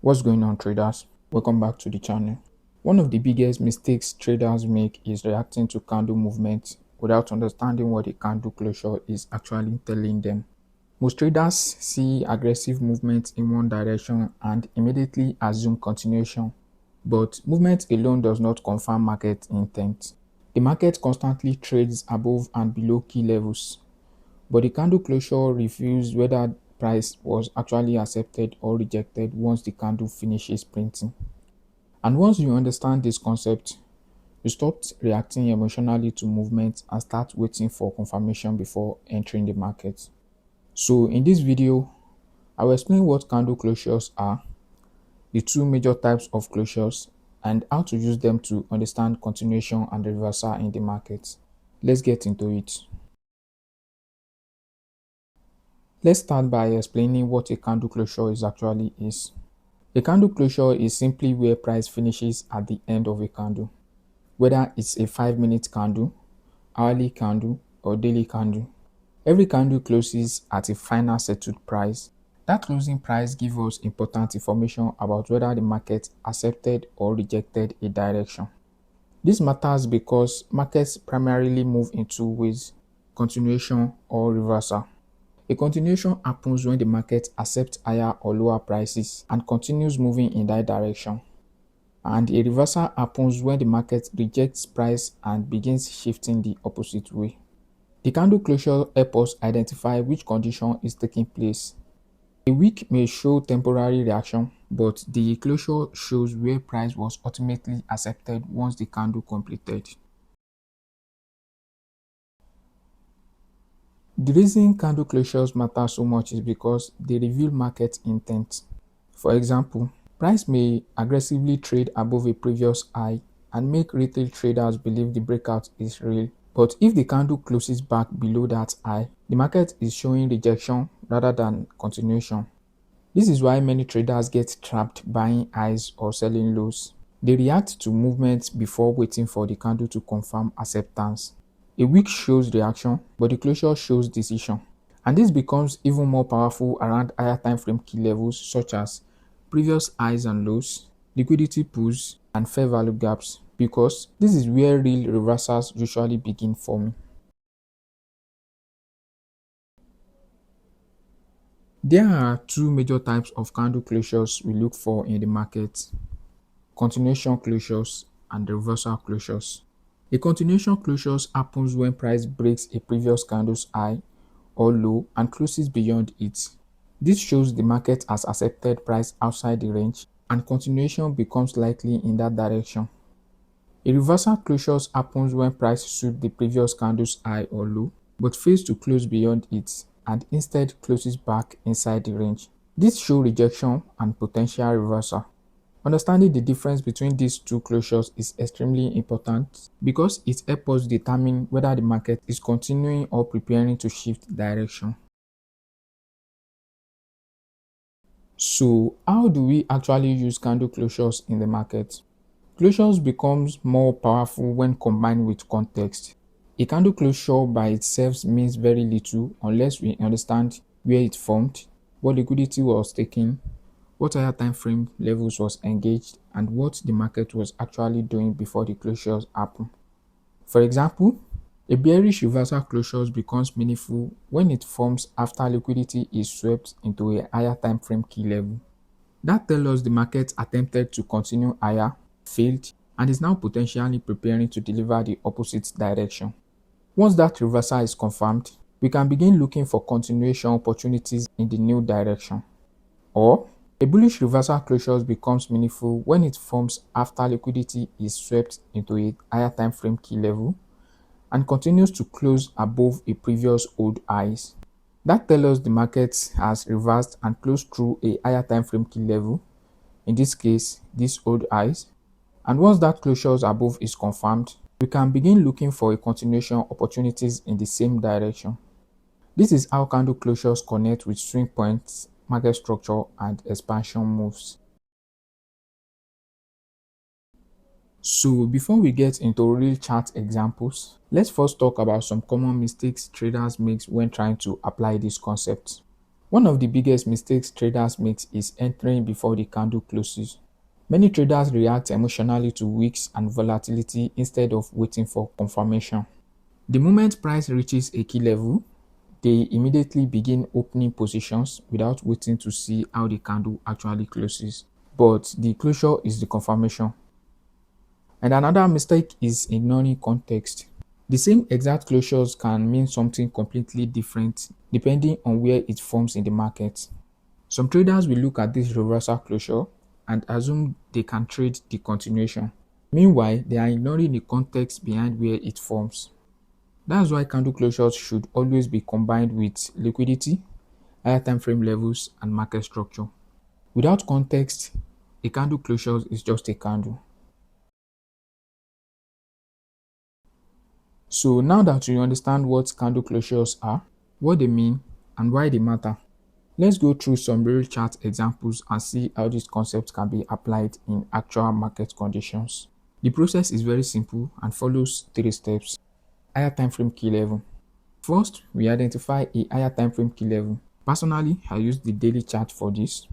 What's going on, traders? Welcome back to the channel. One of the biggest mistakes traders make is reacting to candle movement without understanding what a candle closure is actually telling them. Most traders see aggressive movement in one direction and immediately assume continuation, but movement alone does not confirm market intent. The market constantly trades above and below key levels, but the candle closure reveals whether price was actually accepted or rejected once the candle finishes printing. And once you understand this concept, you stop reacting emotionally to movement and start waiting for confirmation before entering the market. So in this video, I will explain what candle closures are, the two major types of closures, and how to use them to understand continuation and reversal in the market. Let's get into it. Let's start by explaining what a candle closure actually is. A candle closure is simply where price finishes at the end of a candle, whether it's a 5-minute candle, hourly candle, or daily candle. Every candle closes at a final settled price. That closing price gives us important information about whether the market accepted or rejected a direction. This matters because markets primarily move in two ways: continuation or reversal. A continuation happens when the market accepts higher or lower prices and continues moving in that direction. And a reversal happens when the market rejects price and begins shifting the opposite way. The candle closure helps us identify which condition is taking place. A wick may show temporary reaction, but the closure shows where price was ultimately accepted once the candle completed. The reason candle closures matter so much is because they reveal market intent. For example, price may aggressively trade above a previous high and make retail traders believe the breakout is real. But if the candle closes back below that high, the market is showing rejection rather than continuation. This is why many traders get trapped buying highs or selling lows. They react to movements before waiting for the candle to confirm acceptance. A wick shows reaction, but the closure shows decision. And this becomes even more powerful around higher time frame key levels such as previous highs and lows, liquidity pools, and fair value gaps, because this is where real reversals usually begin forming. There are two major types of candle closures we look for in the market: continuation closures and reversal closures. A continuation closure happens when price breaks a previous candle's high or low and closes beyond it. This shows the market has accepted price outside the range and continuation becomes likely in that direction. A reversal closure happens when price sweeps the previous candle's high or low but fails to close beyond it and instead closes back inside the range. This shows rejection and potential reversal. Understanding the difference between these two closures is extremely important because it helps us determine whether the market is continuing or preparing to shift direction. So, how do we actually use candle closures in the market? Closures becomes more powerful when combined with context. A candle closure by itself means very little unless we understand where it formed, what liquidity was taken, what higher time frame levels was engaged, and what the market was actually doing before the closures happened. For example, a bearish reversal closure becomes meaningful when it forms after liquidity is swept into a higher time frame key level. That tells us the market attempted to continue higher, failed, and is now potentially preparing to deliver the opposite direction. Once that reversal is confirmed, we can begin looking for continuation opportunities in the new direction. Or, a bullish reversal closure becomes meaningful when it forms after liquidity is swept into a higher time frame key level and continues to close above a previous old highs. That tells us the market has reversed and closed through a higher time frame key level, in this case, this old highs. And once that closure above is confirmed, we can begin looking for a continuation opportunities in the same direction. This is how candle closures connect with swing points, market structure, and expansion moves. So before we get into real chart examples, let's first talk about some common mistakes traders make when trying to apply this concept. One of the biggest mistakes traders make is entering before the candle closes. Many traders react emotionally to wicks and volatility instead of waiting for confirmation. The moment price reaches a key level, they immediately begin opening positions without waiting to see how the candle actually closes. But the closure is the confirmation. And another mistake is ignoring context. The same exact closures can mean something completely different depending on where it forms in the market. Some traders will look at this reversal closure and assume they can trade the continuation. Meanwhile, they are ignoring the context behind where it forms. That's why candle closures should always be combined with liquidity, higher time frame levels, and market structure. Without context, a candle closure is just a candle. So now that you understand what candle closures are, what they mean, and why they matter, let's go through some real chart examples and see how these concepts can be applied in actual market conditions. The process is very simple and follows three steps. Higher time frame key level. First, we identify a higher time frame key level. Personally, I use the daily chart for this.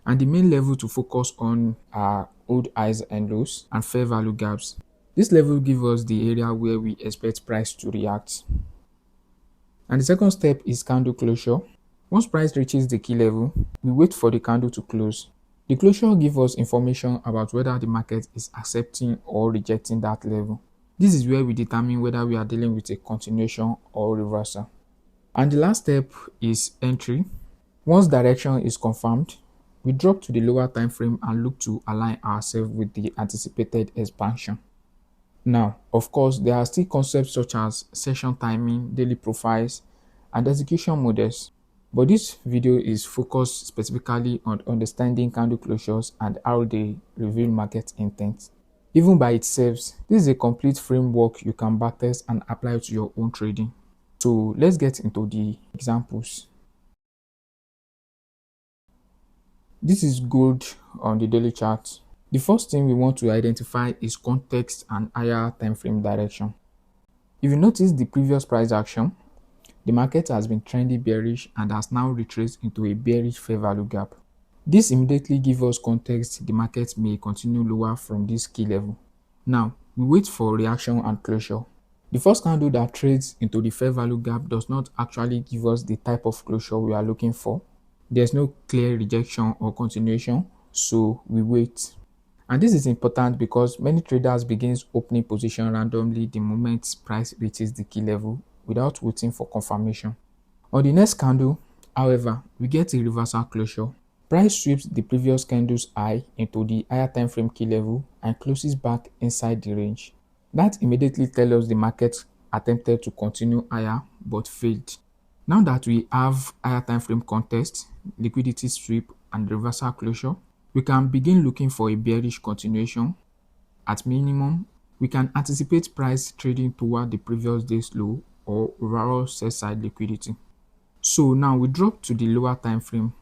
And the main level to focus on are old highs and lows and fair value gaps. This level gives us the area where we expect price to react. And the second step is candle closure. Once price reaches the key level, we wait for the candle to close. The closure gives us information about whether the market is accepting or rejecting that level. This is where we determine whether we are dealing with a continuation or reversal. And the last step is entry. Once direction is confirmed, we drop to the lower time frame and look to align ourselves with the anticipated expansion. Now, of course, there are still concepts such as session timing, daily profiles, and execution models. But this video is focused specifically on understanding candle closures and how they reveal market intent. Even by itself, this is a complete framework you can backtest and apply to your own trading. So let's get into the examples. This is gold on the daily chart. The first thing we want to identify is context and higher time frame direction. If you notice the previous price action, the market has been trending bearish and has now retraced into a bearish fair value gap. This immediately gives us context the market may continue lower from this key level. Now, we wait for reaction and closure. The first candle that trades into the fair value gap does not actually give us the type of closure we are looking for. There's no clear rejection or continuation, so we wait. And this is important because many traders begin opening position randomly the moment price reaches the key level without waiting for confirmation. On the next candle, however, we get a reversal closure. Price sweeps the previous candle's high into the higher time frame key level and closes back inside the range. That immediately tells us the market attempted to continue higher but failed. Now that we have higher time frame context, liquidity sweep, and reversal closure, we can begin looking for a bearish continuation. At minimum, we can anticipate price trading toward the previous day's low or overall sell side liquidity. So now we drop to the lower time frame.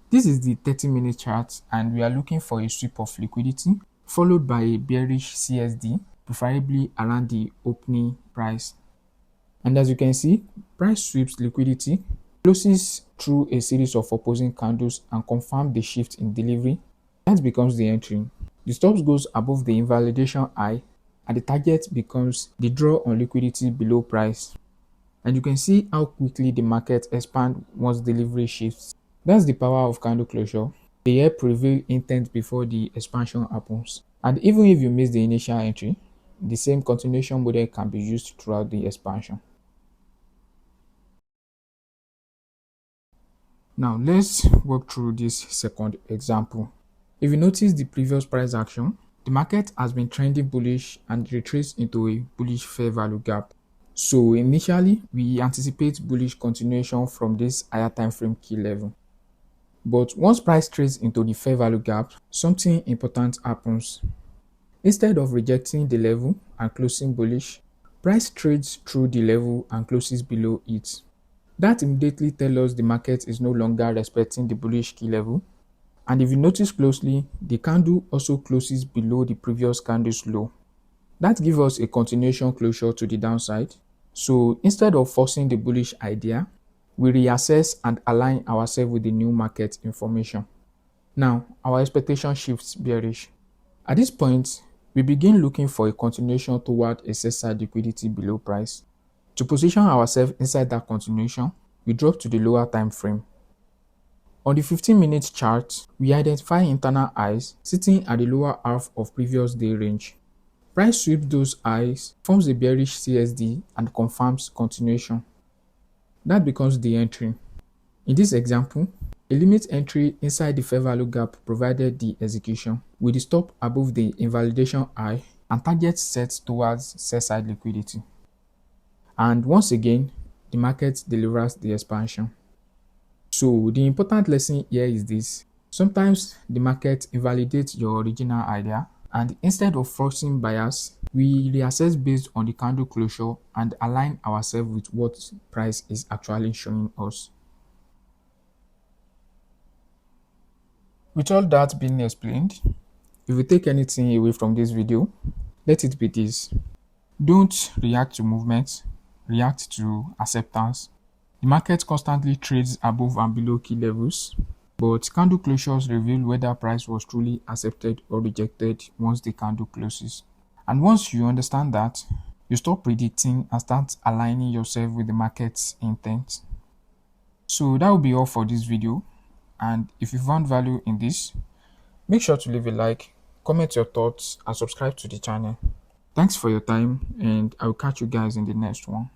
This is the 30-minute chart and we are looking for a sweep of liquidity followed by a bearish CSD, preferably around the opening price. And as you can see, price sweeps liquidity, closes through a series of opposing candles and confirms the shift in delivery. That becomes the entry. The stops goes above the invalidation high and the target becomes the draw on liquidity below price. And you can see how quickly the market expands once delivery shifts. That's the power of candle closure. They help reveal intent before the expansion happens. And even if you miss the initial entry, the same continuation model can be used throughout the expansion. Now let's work through this second example. If you notice the previous price action, the market has been trending bullish and retraced into a bullish fair value gap. So initially, we anticipate bullish continuation from this higher time frame key level. But once price trades into the fair value gap, something important happens. Instead of rejecting the level and closing bullish, price trades through the level and closes below it. That immediately tells us the market is no longer respecting the bullish key level. And if you notice closely, the candle also closes below the previous candle's low. That gives us a continuation closure to the downside. So instead of forcing the bullish idea, we reassess and align ourselves with the new market information. Now, our expectation shifts bearish. At this point, we begin looking for a continuation toward a sell-side liquidity below price. To position ourselves inside that continuation, we drop to the lower time frame. On the 15-minute chart, we identify internal highs sitting at the lower half of previous day range. Price sweeps those highs, forms a bearish CSD and confirms continuation. That becomes the entry. In this example, a limit entry inside the fair value gap provided the execution with the stop above the invalidation high and target set towards sell-side liquidity. And once again, the market delivers the expansion. So the important lesson here is this: sometimes the market invalidates your original idea, and instead of forcing buyers, we reassess based on the candle closure and align ourselves with what price is actually showing us. With all that being explained, if you take anything away from this video, let it be this: don't react to movements, react to acceptance. The market constantly trades above and below key levels, but candle closures reveal whether price was truly accepted or rejected once the candle closes. And once you understand that, you stop predicting and start aligning yourself with the market's intent. So that will be all for this video. And if you found value in this, make sure to leave a like, comment your thoughts, and subscribe to the channel. Thanks for your time, and I will catch you guys in the next one.